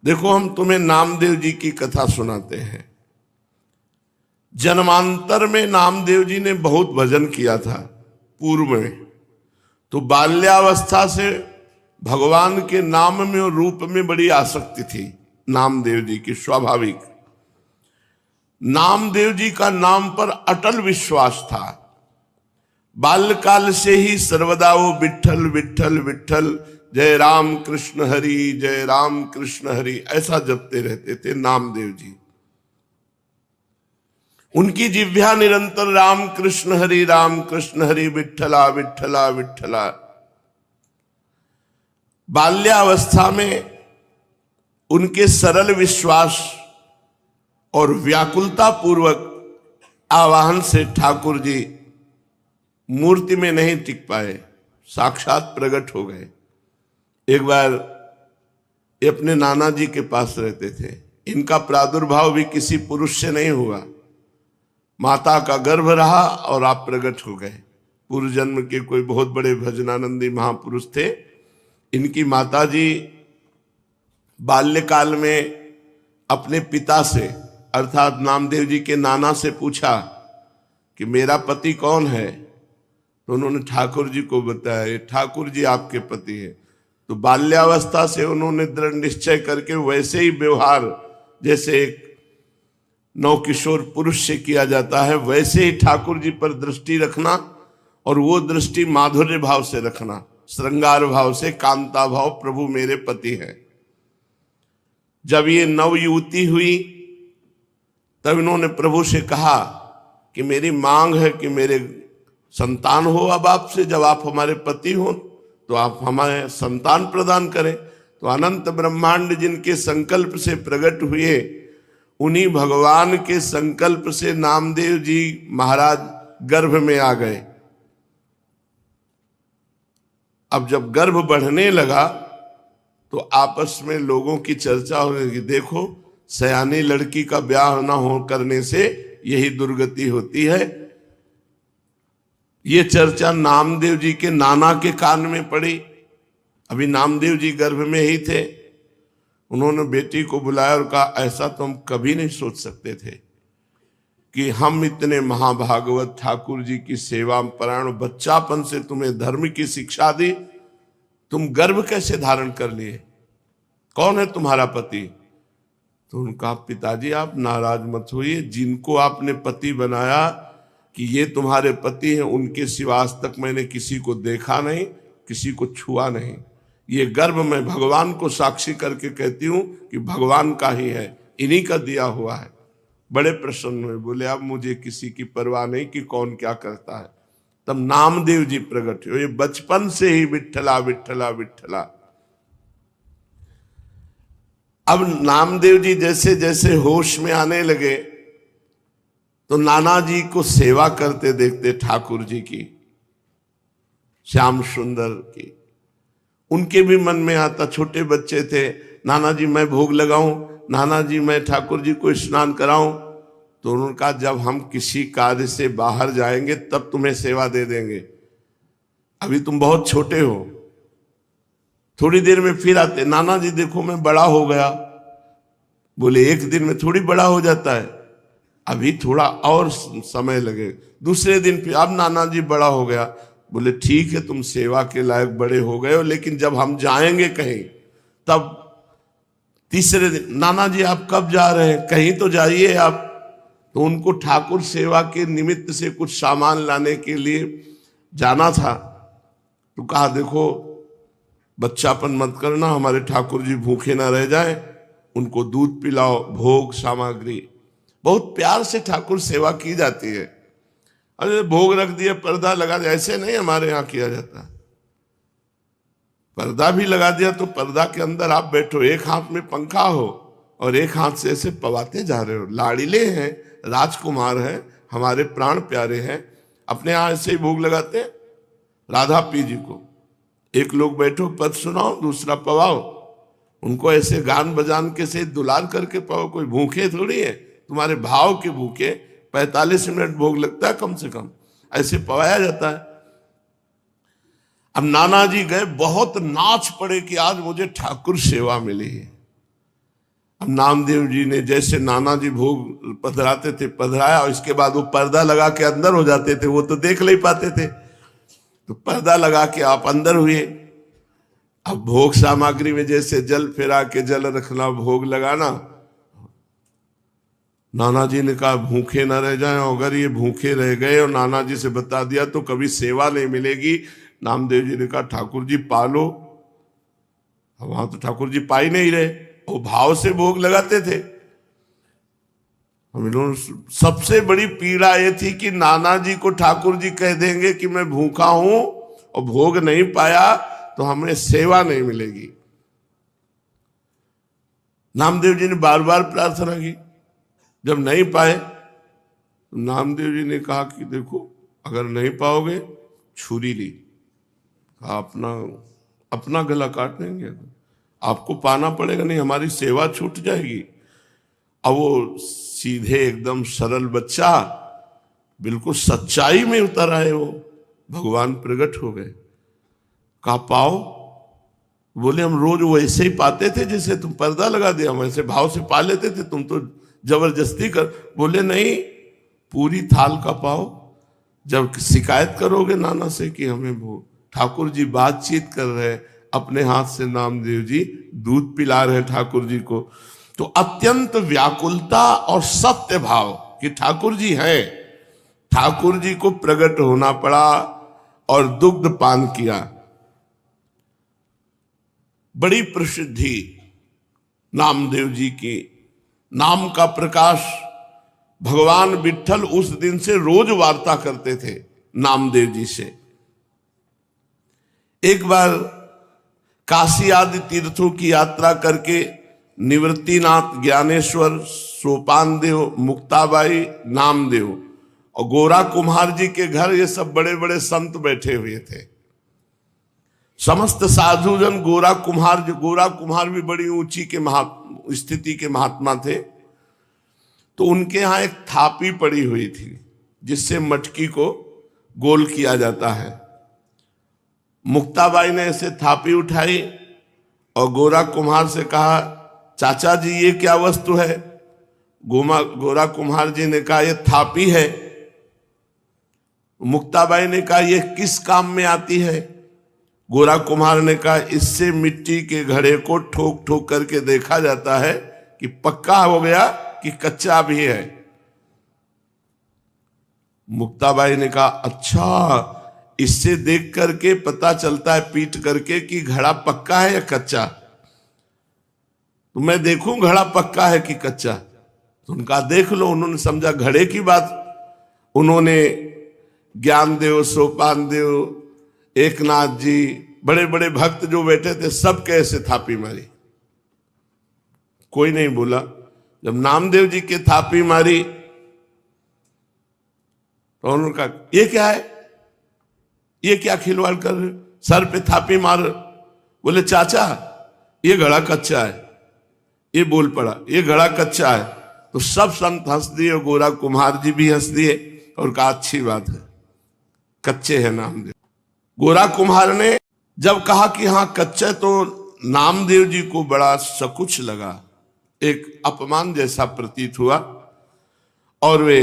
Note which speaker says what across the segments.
Speaker 1: देखो, हम तुम्हें नामदेव जी की कथा सुनाते हैं। जन्मांतर में नामदेव जी ने बहुत भजन किया था पूर्व में, तो बाल्यावस्था से भगवान के नाम में और रूप में बड़ी आसक्ति थी नामदेव जी की, स्वाभाविक। नामदेव जी का नाम पर अटल विश्वास था। बाल्यकाल से ही सर्वदा वो विठ्ठल विठ्ठल विठ्ठल, जय राम कृष्ण हरि, जय राम कृष्ण हरि, ऐसा जपते रहते थे नामदेव जी। उनकी जिह्वा निरंतर राम कृष्ण हरि विठ्ठला विठ्ठला विठ्ठला। बाल्यावस्था में उनके सरल विश्वास और व्याकुलता पूर्वक आवाहन से ठाकुर जी मूर्ति में नहीं टिक पाए, साक्षात प्रकट हो गए। एक बार ये अपने नाना जी के पास रहते थे। इनका प्रादुर्भाव भी किसी पुरुष से नहीं हुआ, माता का गर्भ रहा और आप प्रकट हो गए। पूर्व जन्म के कोई बहुत बड़े भजनानंदी महापुरुष थे। इनकी माता जी बाल्यकाल में अपने पिता से अर्थात नामदेव जी के नाना से पूछा कि मेरा पति कौन है, तो उन्होंने ठाकुर जी को बताया, ये ठाकुर जी आपके पति है। तो बाल्यावस्था से उन्होंने दृढ़ निश्चय करके वैसे ही व्यवहार जैसे एक नवकिशोर पुरुष से किया जाता है, वैसे ही ठाकुर जी पर दृष्टि रखना, और वो दृष्टि माधुर्य भाव से रखना, श्रृंगार भाव से, कांता भाव, प्रभु मेरे पति हैं। जब ये नवयुवती हुई तब इन्होंने प्रभु से कहा कि मेरी मांग है कि मेरे संतान हो अब आपसे, जब आप हमारे पति हो तो आप हमारे संतान प्रदान करें। तो अनंत ब्रह्मांड जिनके संकल्प से प्रकट हुए, उन्हीं भगवान के संकल्प से नामदेव जी महाराज गर्भ में आ गए। अब जब गर्भ बढ़ने लगा तो आपस में लोगों की चर्चा हो गई कि देखो, सयानी लड़की का ब्याह ना हो करने से यही दुर्गति होती है। ये चर्चा नामदेव जी के नाना के कान में पड़ी। अभी नामदेव जी गर्भ में ही थे। उन्होंने बेटी को बुलाया और कहा, ऐसा तो हम कभी नहीं सोच सकते थे कि हम इतने महाभागवत ठाकुर जी की सेवा परायण, बच्चापन से तुम्हें धर्म की शिक्षा दी, तुम गर्भ कैसे धारण कर लिए, कौन है तुम्हारा पति? तो उनका, पिताजी आप नाराज मत होइए, जिनको आपने पति बनाया कि ये तुम्हारे पति हैं, उनके सिवा आज तक मैंने किसी को देखा नहीं, किसी को छुआ नहीं। ये गर्भ मैं भगवान को साक्षी करके कहती हूं कि भगवान का ही है, इन्हीं का दिया हुआ है। बड़े प्रसन्न हुए, बोले अब मुझे किसी की परवाह नहीं कि कौन क्या करता है। तब नामदेव जी प्रकट हुए, बचपन से ही विठ्ठला विठ्ठला विठ्ठला। अब नामदेव जी जैसे जैसे होश में आने लगे तो नाना जी को सेवा करते देखते ठाकुर जी की, श्याम सुंदर की। उनके भी मन में आता, छोटे बच्चे थे, नाना जी मैं भोग लगाऊं, नाना जी मैं ठाकुर जी को स्नान कराऊं। तो उन्होंने कहा, जब हम किसी कार्य से बाहर जाएंगे तब तुम्हें सेवा दे देंगे, अभी तुम बहुत छोटे हो। थोड़ी देर में फिर आते, नाना जी देखो मैं बड़ा हो गया। बोले एक दिन में थोड़ी बड़ा हो जाता है, अभी थोड़ा और समय लगे। दूसरे दिन फिर, अब नाना जी बड़ा हो गया। बोले ठीक है, तुम सेवा के लायक बड़े हो गए हो, लेकिन जब हम जाएंगे कहीं तब। तीसरे दिन, नाना जी आप कब जा रहे हैं, कहीं तो जाइए आप। तो उनको ठाकुर सेवा के निमित्त से कुछ सामान लाने के लिए जाना था। तो कहा, देखो बच्चापन मत करना, हमारे ठाकुर जी भूखे ना रह जाएं, उनको दूध पिलाओ, भोग सामग्री। बहुत प्यार से ठाकुर सेवा की जाती है। अरे भोग रख दिया, पर्दा लगा दिया, ऐसे नहीं हमारे यहाँ किया जाता। पर्दा भी लगा दिया तो पर्दा के अंदर आप बैठो, एक हाथ में पंखा हो और एक हाथ से ऐसे पवाते जा रहे हो। लाड़िले हैं, राजकुमार हैं, हमारे प्राण प्यारे हैं, अपने यहाँ ऐसे ही भोग लगाते हैं राधा पी जी को। एक लोग बैठो, पद सुनाओ, दूसरा पवाओ, उनको ऐसे गान बजान के से दुलार करके पाओ। कोई भूखे थोड़ी है, तुम्हारे भाव के भूखे। 45 मिनट भोग लगता है कम से कम, ऐसे पवाया जाता है। अब नाना जी गए, बहुत नाच पड़े कि आज मुझे ठाकुर सेवा मिली है। अब नामदेव जी ने जैसे नाना जी भोग पधराते थे पधराया, और इसके बाद वो पर्दा लगा के अंदर हो जाते थे, वो तो देख नहीं पाते थे, तो पर्दा लगा के आप अंदर हुए। अब भोग सामग्री में जैसे जल फेरा के जल रखना, भोग लगाना, नाना जी ने कहा भूखे न रह जाएं, अगर ये भूखे रह गए और नाना जी से बता दिया तो कभी सेवा नहीं मिलेगी। नामदेव जी ने कहा ठाकुर जी पालो। वहां तो ठाकुर जी पा ही नहीं रहे, वो भाव से भोग लगाते थे। हम लोग सबसे बड़ी पीड़ा ये थी कि नाना जी को ठाकुर जी कह देंगे कि मैं भूखा हूं और भोग नहीं पाया तो हमें सेवा नहीं मिलेगी। नामदेव जी ने बार बार प्रार्थना की, जब नहीं पाए तो नामदेव जी ने कहा कि देखो अगर नहीं पाओगे छुरी ली, अपना अपना गला काट देंगे, आपको पाना पड़ेगा, नहीं हमारी सेवा छूट जाएगी। अब वो सीधे एकदम सरल बच्चा बिल्कुल सच्चाई में उतर आए, वो भगवान प्रकट हो गए। कहा पाओ? बोले हम रोज वैसे ही पाते थे जैसे तुम पर्दा लगा दिया, हम ऐसे भाव से पा लेते थे, तुम तो जबरदस्ती कर। बोले नहीं, पूरी थाल का पाओ। जब शिकायत करोगे नाना से कि हमें वो ठाकुर जी बातचीत कर रहे हैं, अपने हाथ से नामदेव जी दूध पिला रहे ठाकुर जी को, तो अत्यंत व्याकुलता और सत्य भाव कि ठाकुर जी हैं, ठाकुर जी को प्रकट होना पड़ा और दुग्ध पान किया। बड़ी प्रसिद्धि नामदेव जी की, नाम का प्रकाश। भगवान विट्ठल उस दिन से रोज वार्ता करते थे नामदेव जी से। एक बार काशी आदि तीर्थों की यात्रा करके निवृत्तिनाथ, ज्ञानेश्वर, सोपानदेव, मुक्ताबाई, नामदेव और गोरा कुम्हार जी के घर ये सब बड़े बड़े संत बैठे हुए थे। समस्त साधुजन गोरा कुम्हार भी बड़ी ऊंची के स्थिति के महात्मा थे, तो उनके यहाँ एक थापी पड़ी हुई थी जिससे मटकी को गोल किया जाता है। मुक्ताबाई ने ऐसे थापी उठाई और गोरा कुम्हार से कहा चाचा जी ये क्या वस्तु है? गोरा कुम्हार जी ने कहा ये थापी है। मुक्ताबाई ने कहा ये किस काम में आती है? गोरा कुम्हार ने कहा इससे मिट्टी के घड़े को ठोक ठोक करके देखा जाता है कि पक्का हो गया कि कच्चा भी है। मुक्ताबाई ने कहा अच्छा, इससे देख करके पता चलता है पीट करके कि घड़ा पक्का है या कच्चा? तो मैं देखूं घड़ा पक्का है कि कच्चा? तो उनका देख लो। उन्होंने समझा घड़े की बात। उन्होंने ज्ञानदेव, सोपानदेव, एकनाथ जी, बड़े बड़े भक्त जो बैठे थे सब कैसे थापी मारी, कोई नहीं बोला। जब नामदेव जी के थापी मारी तो उन्होंने कहा ये क्या है, ये क्या खिलवाड़ कर रहे, सर पे थापी मार। बोले चाचा ये घड़ा कच्चा है। ये बोल पड़ा ये घड़ा कच्चा है, तो सब संत हंस दिए और गोरा कुम्हार जी भी हंस दिए और कहा अच्छी बात है, कच्चे है नामदेव। गोरा कुम्हार ने जब कहा कि हाँ कच्चा, तो नामदेव जी को बड़ा सकुच लगा, एक अपमान जैसा प्रतीत हुआ और वे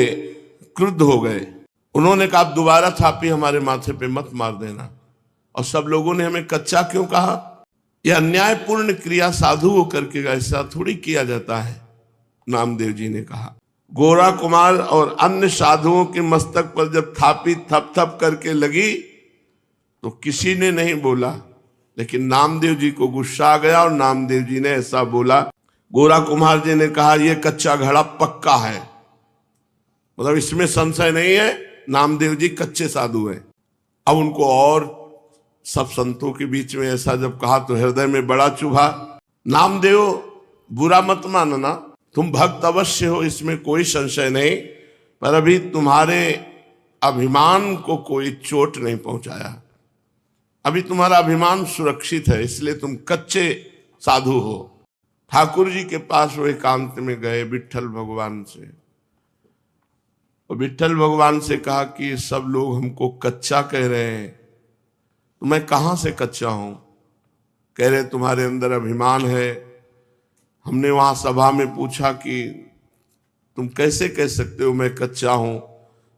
Speaker 1: क्रुद्ध हो गए। उन्होंने कहा आप दोबारा थापी हमारे माथे पे मत मार देना। और सब लोगों ने हमें कच्चा क्यों कहा? यह अन्यायपूर्ण क्रिया साधु को करके ऐसा थोड़ी किया जाता है, नामदेव जी ने कहा। गोरा कुमार और अन्य साधुओं के मस्तक पर जब थापी थप थप करके लगी तो किसी ने नहीं बोला, लेकिन नामदेव जी को गुस्सा आ गया और नामदेव जी ने ऐसा बोला। गोरा कुम्हार जी ने कहा यह कच्चा घड़ा पक्का है, मतलब इसमें संशय नहीं है, नामदेव जी कच्चे साधु हैं। अब उनको और सब संतों के बीच में ऐसा जब कहा तो हृदय में बड़ा चुभा। नामदेव बुरा मत मानना, तुम भक्त अवश्य हो, इसमें कोई संशय नहीं, पर अभी तुम्हारे अभिमान को कोई चोट नहीं पहुंचाया, अभी तुम्हारा अभिमान सुरक्षित है, इसलिए तुम कच्चे साधु हो। ठाकुर जी के पास वो एकांत में गए विट्ठल भगवान से, और विट्ठल भगवान से कहा कि सब लोग हमको कच्चा कह रहे हैं, तो मैं कहाँ से कच्चा हूं? कह रहे तुम्हारे अंदर अभिमान है, हमने वहां सभा में पूछा कि तुम कैसे कह सकते हो मैं कच्चा हूं,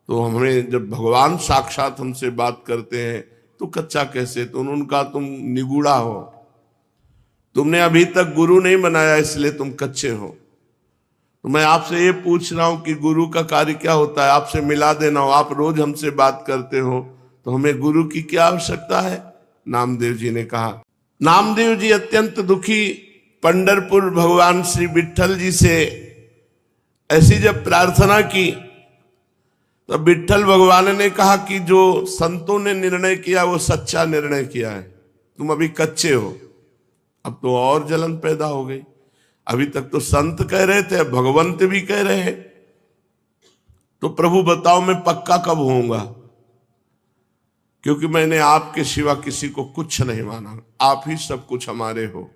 Speaker 1: तो हमें जब भगवान साक्षात हमसे बात करते हैं तो कच्चा कैसे, तो उन्होंने कहा तुम निगूढ़ा हो, तुमने अभी तक गुरु नहीं बनाया इसलिए तुम कच्चे हो। तो मैं आपसे ये पूछ रहा हूं कि गुरु का कार्य क्या होता है, आपसे मिला देना हो, आप रोज हमसे बात करते हो तो हमें गुरु की क्या आवश्यकता है। नामदेव जी ने कहा, नामदेव जी अत्यंत दुखी पंढरपुर भगवान श्री विट्ठल जी से ऐसी जब प्रार्थना की तो विट्ठल भगवान ने कहा कि जो संतों ने निर्णय किया वो सच्चा निर्णय किया है, तुम अभी कच्चे हो। अब तो और जलन पैदा हो गई, अभी तक तो संत कह रहे थे, भगवंत भी कह रहे हैं, तो प्रभु बताओ मैं पक्का कब होऊंगा, क्योंकि मैंने आपके सिवा किसी को कुछ नहीं माना, आप ही सब कुछ हमारे हो।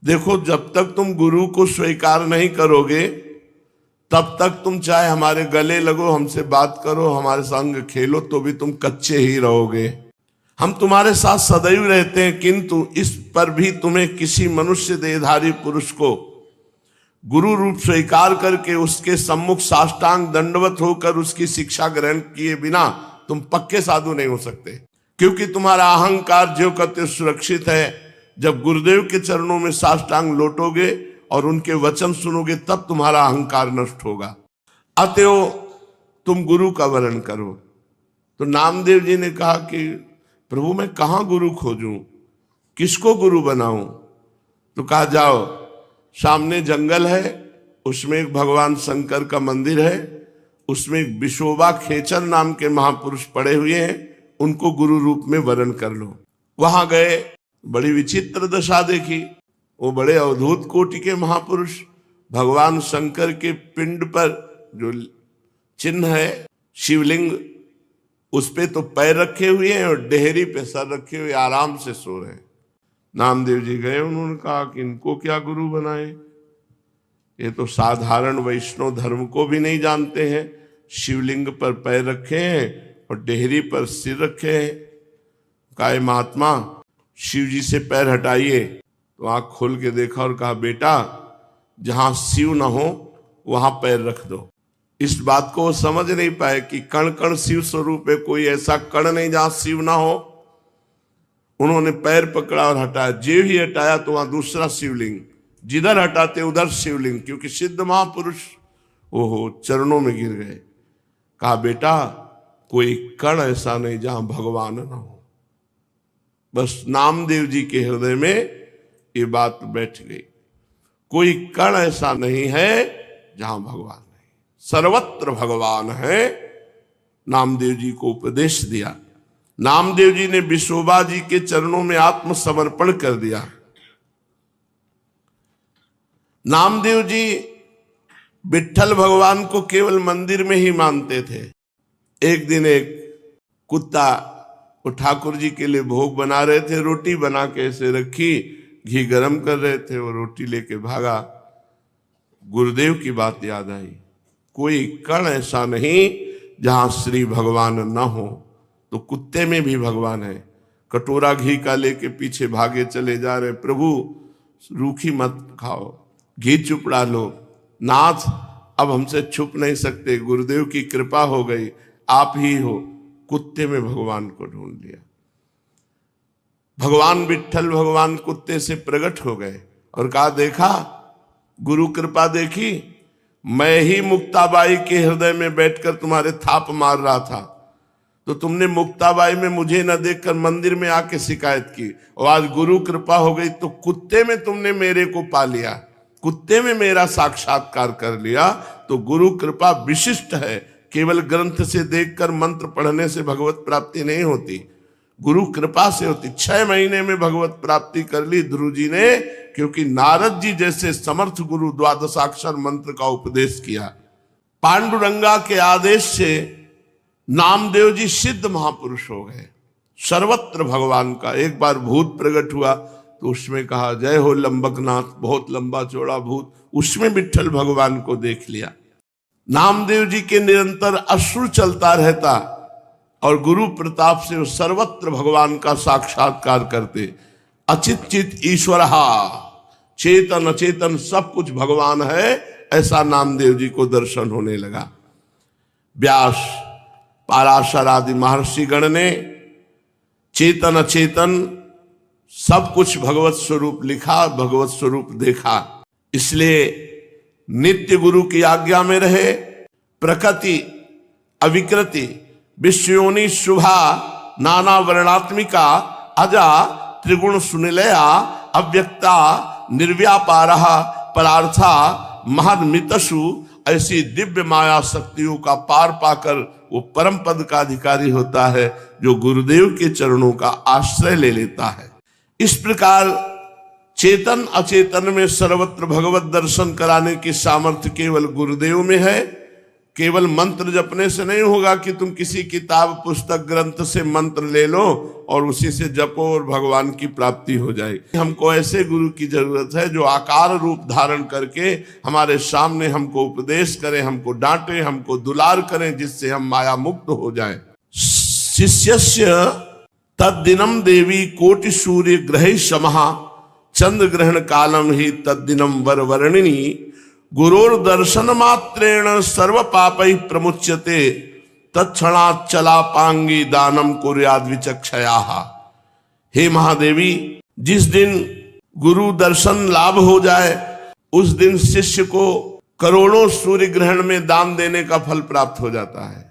Speaker 1: देखो जब तक तुम गुरु को स्वीकार नहीं करोगे तब तक तुम चाहे हमारे गले लगो, हमसे बात करो, हमारे संग खेलो, तो भी तुम कच्चे ही रहोगे। हम तुम्हारे साथ सदैव रहते हैं, किंतु इस पर भी तुम्हें किसी मनुष्य देहधारी पुरुष को गुरु रूप स्वीकार करके उसके सम्मुख साष्टांग दंडवत होकर उसकी शिक्षा ग्रहण किए बिना तुम पक्के साधु नहीं हो सकते, क्योंकि तुम्हारा अहंकार ज्यों का त्यों सुरक्षित है। जब गुरुदेव के चरणों में साष्टांग लोटोगे और उनके वचन सुनोगे तब तुम्हारा अहंकार नष्ट होगा। अतएव तुम गुरु का वर्ण करो। तो नामदेव जी ने कहा कि प्रभु मैं कहाँ गुरु खोजूं, किसको गुरु बनाऊं। तो कहा जाओ, सामने जंगल है, उसमें एक भगवान शंकर का मंदिर है, उसमें एक विशोबा खेचर नाम के महापुरुष पड़े हुए हैं, उनको गुरु रूप में वर्ण कर लो। वहां गए, बड़ी विचित्र दशा देखी। वो बड़े अवधूत कोटि के महापुरुष, भगवान शंकर के पिंड पर जो चिन्ह है शिवलिंग, उस पे तो पैर रखे हुए हैं और डेहरी पे सर रखे हुए आराम से सो रहे हैं। नामदेव जी गए, उन्होंने कहा कि इनको क्या गुरु बनाए, ये तो साधारण वैष्णव धर्म को भी नहीं जानते हैं, शिवलिंग पर पैर रखे हैं और डेहरी पर सिर रखे हैं। कहा महात्मा शिव जी से पैर हटाइए। तो आंख खोल के देखा और कहा बेटा जहां शिव ना हो वहां पैर रख दो। इस बात को वो समझ नहीं पाए कि कण कण शिव स्वरूप है, कोई ऐसा कण नहीं जहां शिव ना हो। उन्होंने पैर पकड़ा और हटाया, जे ही हटाया तो वहां दूसरा शिवलिंग, जिधर हटाते उधर शिवलिंग, क्योंकि सिद्ध महापुरुष ओहो चरणों में गिर गए। कहा बेटा कोई कण ऐसा नहीं जहां भगवान ना हो। बस नामदेव जी के हृदय में ये बात बैठ गई, कोई कण ऐसा नहीं है जहां भगवान नहीं, सर्वत्र भगवान है। नामदेव जी को उपदेश दिया। नामदेव जी ने विशोबा जी के चरणों में आत्मसमर्पण कर दिया। नामदेव जी विट्ठल भगवान को केवल मंदिर में ही मानते थे। एक दिन एक कुत्ता वो ठाकुर जी के लिए भोग बना रहे थे, रोटी बना के ऐसे रखी, घी गरम कर रहे थे, वो रोटी लेके भागा। गुरुदेव की बात याद आई, कोई कण ऐसा नहीं जहां श्री भगवान न हो। तो कुत्ते में भी भगवान है। कटोरा घी का लेके पीछे भागे चले जा रहे, प्रभु रूखी मत खाओ, घी चुपड़ा लो, नाथ अब हमसे छुप नहीं सकते, गुरुदेव की कृपा हो गई, आप ही हो। कुत्ते में भगवान को ढूंढ लिया। भगवान विट्ठल भगवान कुत्ते से प्रकट हो गए और कहा देखा गुरु कृपा देखी, मैं ही मुक्ताबाई के हृदय में बैठकर तुम्हारे थाप मार रहा था, तो तुमने मुक्ताबाई में मुझे न देखकर मंदिर में आके शिकायत की, और आज गुरु कृपा हो गई तो कुत्ते में तुमने मेरे को पा लिया, कुत्ते में मेरा साक्षात्कार कर लिया। तो गुरु कृपा विशिष्ट है, केवल ग्रंथ से देखकर मंत्र पढ़ने से भगवत प्राप्ति नहीं होती, गुरु कृपा से होती। 6 महीने में भगवत प्राप्ति कर ली ध्रुव जी ने, क्योंकि नारद जी जैसे समर्थ गुरु द्वादशाक्षर मंत्र का उपदेश किया। पांडुरंगा के आदेश से नामदेव जी सिद्ध महापुरुष हो गए, सर्वत्र भगवान का। एक बार भूत प्रकट हुआ तो उसमें कहा जय हो लंबकनाथ, बहुत लंबा चौड़ा भूत, उसमें विट्ठल भगवान को देख लिया। नामदेव जी के निरंतर अश्रु चलता रहता और गुरु प्रताप से वो सर्वत्र भगवान का साक्षात्कार करते। अचित चित ईश्वरहा चेतन अचेतन सब कुछ भगवान है, ऐसा नामदेव जी को दर्शन होने लगा। व्यास, पाराशर आदि महर्षि गण ने चेतन अचेतन सब कुछ भगवत स्वरूप लिखा, भगवत स्वरूप देखा। इसलिए नित्य गुरु की आज्ञा में रहे, प्रकृति अविकृति विश्वयोनि शुभा नाना वर्णात्मिका अजा त्रिगुण सुनिलया अव्यक्ता निर्व्यापारः परार्था महन्मितसु, ऐसी दिव्य माया शक्तियों का पार पाकर वो परम पद का अधिकारी होता है जो गुरुदेव के चरणों का आश्रय ले लेता है। इस प्रकार चेतन अचेतन में सर्वत्र भगवत दर्शन कराने की सामर्थ्य केवल गुरुदेव में है। केवल मंत्र जपने से नहीं होगा कि तुम किसी किताब पुस्तक ग्रंथ से मंत्र ले लो और उसी से जपो और भगवान की प्राप्ति हो जाएगी। हमको ऐसे गुरु की जरूरत है जो आकार रूप धारण करके हमारे सामने हमको उपदेश करें, हमको डांटे, हमको दुलार करें, जिससे हम माया मुक्त हो जाएं। शिष्यस्य तद्दिनम देवी कोटि सूर्य ग्रहे समः चंद्र ग्रहण कालम ही तद्दिनम वरवर्णिनी गुरोर दर्शन मात्रेण सर्व पापै प्रमुच्यते तत्क्षणात् चलापांगी दानम कुर्याद् विचक्षयाः। हे महादेवी, जिस दिन गुरु दर्शन लाभ हो जाए उस दिन शिष्य को करोड़ों सूर्य ग्रहण में दान देने का फल प्राप्त हो जाता है।